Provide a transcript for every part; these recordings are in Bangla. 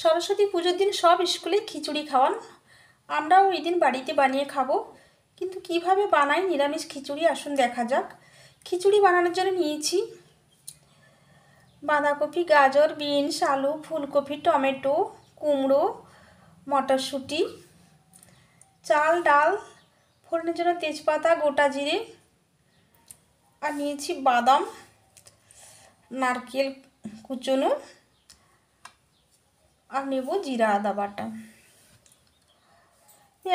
সরস্বতী পুজোর দিন সব স্কুলে খিচুড়ি খাওয়ান, আমরাও ওই দিন বাড়িতে বানিয়ে খাবো। কিন্তু কিভাবে বানাই নিরামিষ খিচুড়ি আসুন দেখা যাক। খিচুড়ি বানানোর জন্য নিয়েছি বাঁধাকপি, গাজর, বিনস, আলু, ফুলকপি, টমেটো, কুমড়ো, মটরশুঁটি, চাল, ডাল, ফোড়নের জন্য তেজপাতা, গোটা জিরে, আর নিয়েছি বাদাম, নারকেল কুচনো, আর নেব জিরা আদা বাটা।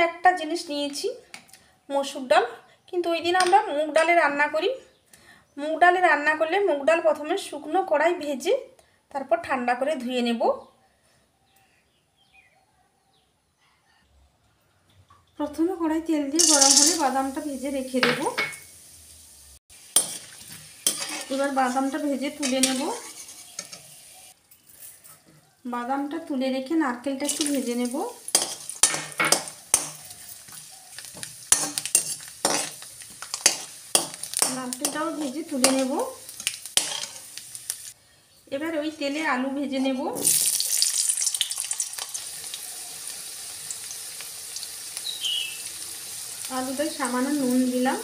একটা জিনিস নিয়েছি মসুর ডাল, কিন্তু ওই দিন আমরা মুগ ডালে রান্না করি। মুগ ডালে রান্না করলে মুগ ডাল প্রথমে শুকনো কড়াই ভেজে তারপর ঠান্ডা করে ধুয়ে নেব। প্রথমে কড়াই তেল দিয়ে গরম হলে বাদামটা ভেজে রেখে দেব। এবার বাদামটা ভেজে তুলে নেব। বাদামটা তুলে রেখে নারকেলটা একটু ভেজে নেব। নারকেলটাও ভেজে তুলে নেব। এবার ওই তেলে আলু ভেজে নেব। আলুটায় সামান্য নুন দিলাম,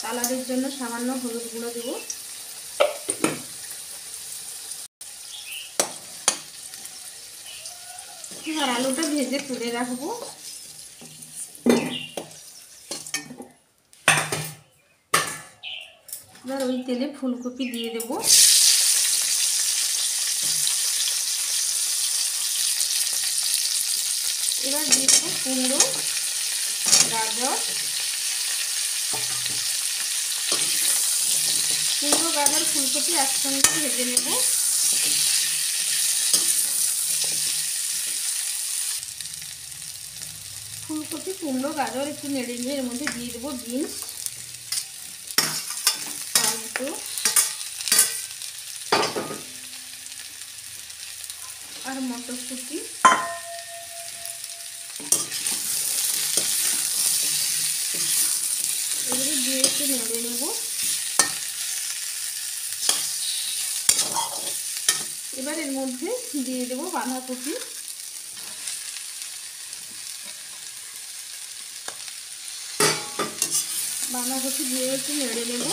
কালারের জন্য সামান্য হলুদ গুঁড়ো দেব। এবার আলুটা ভেজে তুলে রাখবো। এবার ওই তেলে ফুলকপি দিয়ে দেব। এবার দিয়ে দেবো কুমড়ো, গাজর। কুমড়ো, গাজর, ফুলকপি একসঙ্গে ভেজে নেব। ফুলকপি, কুমড়ো, গাজর একটু নেড়ে নিয়ে এর মধ্যে দিয়ে দেবো বিনস, টমেটো আর মটরশুঁটি। এগুলো দিয়ে একটু নেড়ে নেব। এবার এর মধ্যে দিয়ে দেবো বাঁধাকপি। বাঁধাকপি দিয়ে একটু নেড়ে নেব।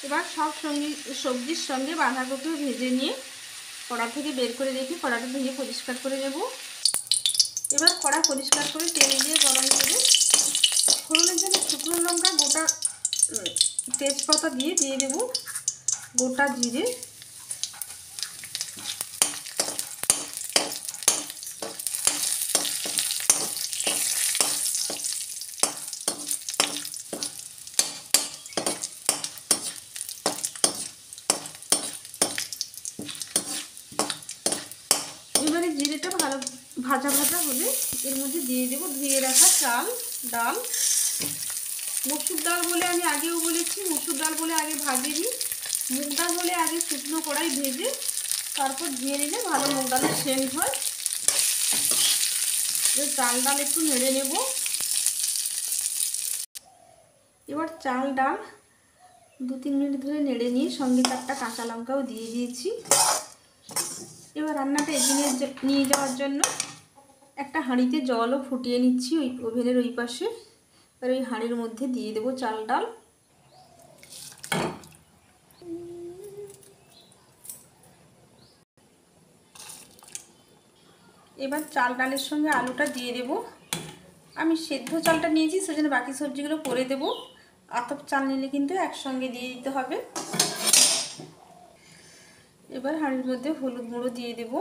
এবার সব সবজির সঙ্গে বাঁধাকপিও ভেজে নিয়ে কড়া থেকে বের করে রেখে কড়াটা ধুয়ে পরিষ্কার করে নেব। এবার কড়া পরিষ্কার করে তেল দিয়ে গরম করে ফোড়নের জন্য শুকনো লঙ্কা, গোটা তেজপাতা দিয়ে দেব গোটা জিরে। এবারে জিরেটা ভালো ভাজা হলে এর মধ্যে দিয়ে দেব ধুয়ে রাখা চাল, ডাল। মসুর ডাল বলে আমি আগেও বলেছি, মসুর ডাল বলে আগে ভাজিনি। মুগ ডাল হলে আগে শুকনো কড়াই ভেজে তারপর ধুয়ে নিলে ভালো মুগ ডালের সেন্ট হয়। চাল ডাল একটু নেড়ে নেব। এবার চাল ডাল 2-3 মিনিট ধরে নেড়ে নিয়ে সঙ্গে 4টা কাঁচা লঙ্কাও দিয়ে দিয়েছি। এবার রান্নাটা এগিয়ে নিয়ে যাওয়ার জন্য একটা হাঁড়িতে জলও ফুটিয়ে নিচ্ছি ওই ওভেনের ওই পাশে। আর ওই হাঁড়ির মধ্যে দিয়ে দেবো চাল ডাল। এবার চাল ডালের সঙ্গে আলুটা দিয়ে দেব। আমি সেদ্ধ চালটা নিয়েছি সেজন্য বাকি সবজিগুলো করে দেব। আতপ চাল নিলে কিন্তু একসঙ্গে দিয়ে দিতে হবে। এবার হাঁড়ির মধ্যে হলুদ গুঁড়ো দিয়ে দেব।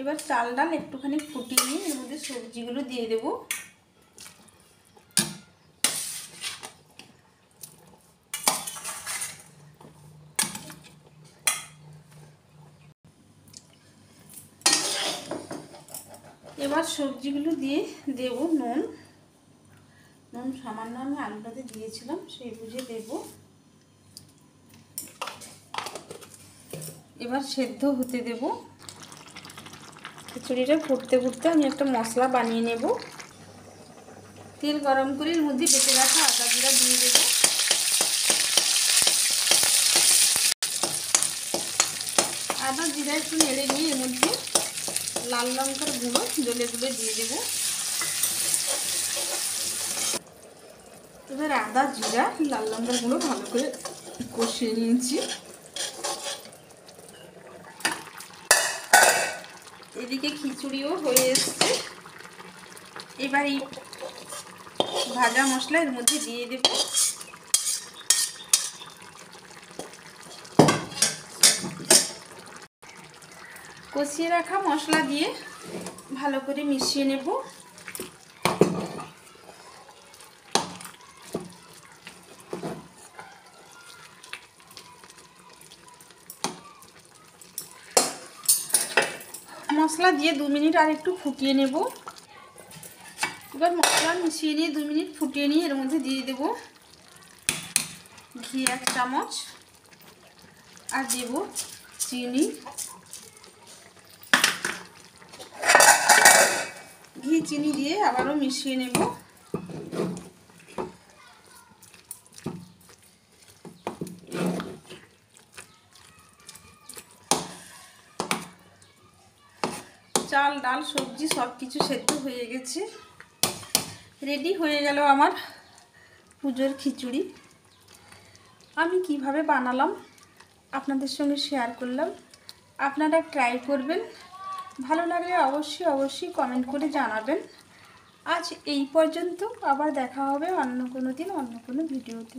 এবার চাল ডাল একটুখানি ফুটিয়ে নিয়ে এর মধ্যে সবজিগুলো দিয়ে দেব। এবার সবজিগুলো দিয়ে দেব নুন। নুন সামান্য আমি আলুটাতে দিয়েছিলাম সেই বুঝে দেব। এবার সেদ্ধ হতে দেব। খিচুড়িটা ফুটতে ফুটতে আমি একটা মশলা বানিয়ে নেব। তেল গরম করে এর মধ্যে বেটে রাখা আদা জিরা দিয়ে দেবো। আদা জিরা একটু নেড়ে নিয়ে এর মধ্যে লাল লঙ্কার গুঁড়ো জ্বলে গুলে দিয়ে দেবো। এবার আদা জিরা লাল লঙ্কার গুঁড়ো ভালো করে কষিয়ে নিয়েছি। এদিকে খিচুড়িও হয়ে এসছে। এবার এই ভাজা মশলা এর মধ্যে দিয়ে দেব। কষিয়ে রাখা মশলা দিয়ে ভালো করে মিশিয়ে নেব। মশলা দিয়ে 2 মিনিট আর একটু ফুটিয়ে নেব। এবার মশলা মিশিয়ে নিয়ে 2 মিনিট ফুটিয়ে নিয়ে এর মধ্যে দিয়ে দেব ঘি 1 চামচ আর দেব চিনি। ঘি চিনি দিয়ে আবারও মিশিয়ে নেব। চাল ডাল সবজি সব কিছু সেদ্ধ হয়ে গেছে। রেডি হয়ে গেল আমার পুজোর খিচুড়ি। আমি কিভাবে বানালাম আপনাদের সঙ্গে শেয়ার করলাম। আপনারা ট্রাই করবেন, ভালো লাগলে অবশ্যই কমেন্ট করে জানাবেন। আজ এই পর্যন্ত, আবার দেখা হবে অন্য কোনো দিন অন্য কোনো ভিডিওতে।